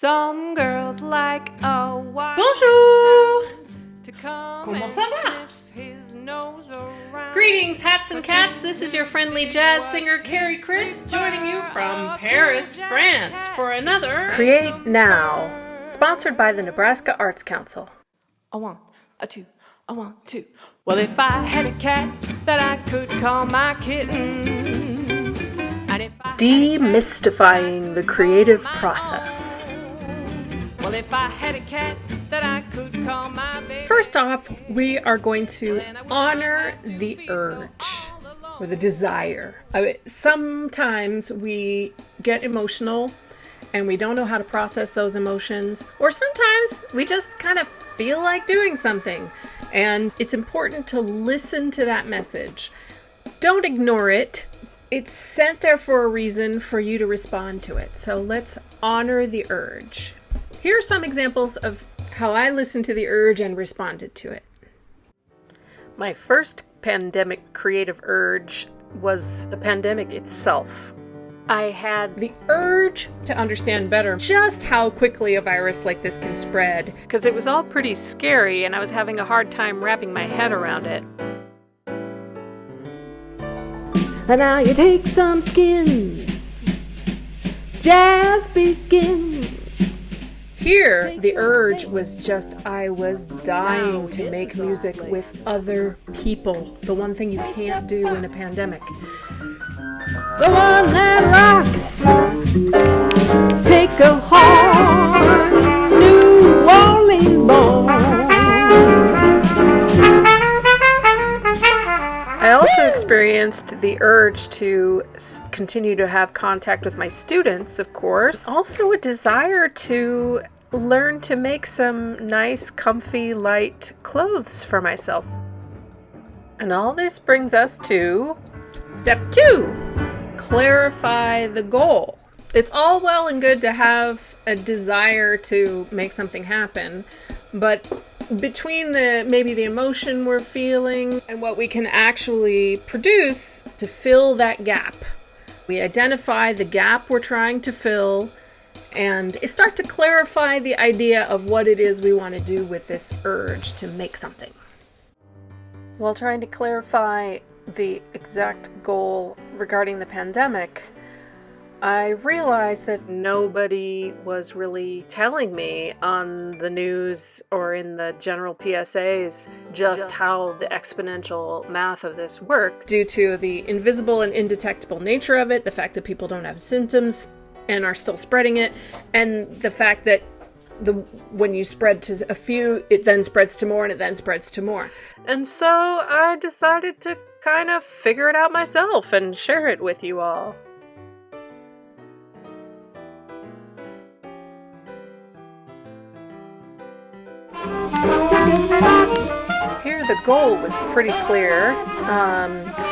Some girls like a white. Bonjour! Comment ça va? Greetings, hats and cats. This is your friendly jazz singer, Keri Chryst, joining you from Paris, France, for another Create Now, sponsored by the Nebraska Arts Council. A one, a two, a one, two. Well, if I had a cat that I could call my kitten, and if I Demystifying the creative process. Well, if I had a cat that I could call my baby. First off, we are going to honor the urge or the desire. Sometimes we get emotional and we don't know how to process those emotions, or sometimes we just kind of feel like doing something. And it's important to listen to that message. Don't ignore it. It's sent there for a reason for you to respond to it. So let's honor the urge. Here are some examples of how I listened to the urge and responded to it. My first pandemic creative urge was the pandemic itself. I had The urge to understand better just how quickly a virus like this can spread. because it was all pretty scary and I was having a hard time wrapping my head around it. And now you take some skins. Jazz begins. Here, the urge was just, I was dying to make music with other people. The one thing you can't do in a pandemic. The one that rocks. Take a heart. New Orleans born. I also experienced the urge to continue to have contact with my students, of course. Also a desire to learn to make some nice, comfy, light clothes for myself. And all this brings us to Step 2, clarify the goal. It's all well and good to have a desire to make something happen, but between maybe the emotion we're feeling and what we can actually produce to fill that gap, we identify the gap we're trying to fill and start to clarify the idea of what it is we want to do with this urge to make something. While trying to clarify the exact goal regarding the pandemic, I realized that nobody was really telling me on the news or in the general PSAs just how the exponential math of this worked. Due to the invisible and indetectable nature of it, the fact that people don't have symptoms and are still spreading it, and the fact that when you spread to a few, it then spreads to more and it then spreads to more. And so I decided to kind of figure it out myself and share it with you all. Here the goal was pretty clear,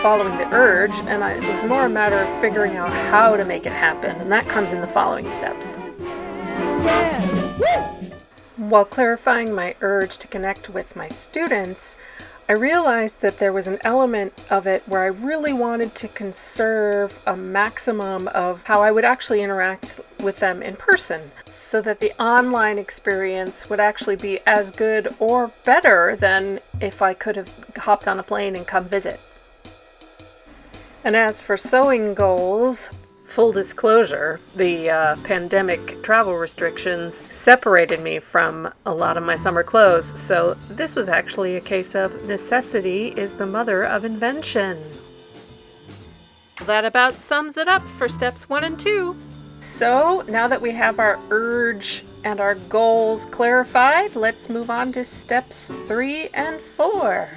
following the urge, and it was more a matter of figuring out how to make it happen, and that comes in the following steps. While clarifying my urge to connect with my students, I realized that there was an element of it where I really wanted to conserve a maximum of how I would actually interact with them in person, so that the online experience would actually be as good or better than if I could have hopped on a plane and come visit. And as for sewing goals, full disclosure, the pandemic travel restrictions separated me from a lot of my summer clothes, so this was actually a case of necessity is the mother of invention. That about sums it up for steps 1 and 2. So now that we have our urge and our goals clarified, let's move on to steps 3 and 4.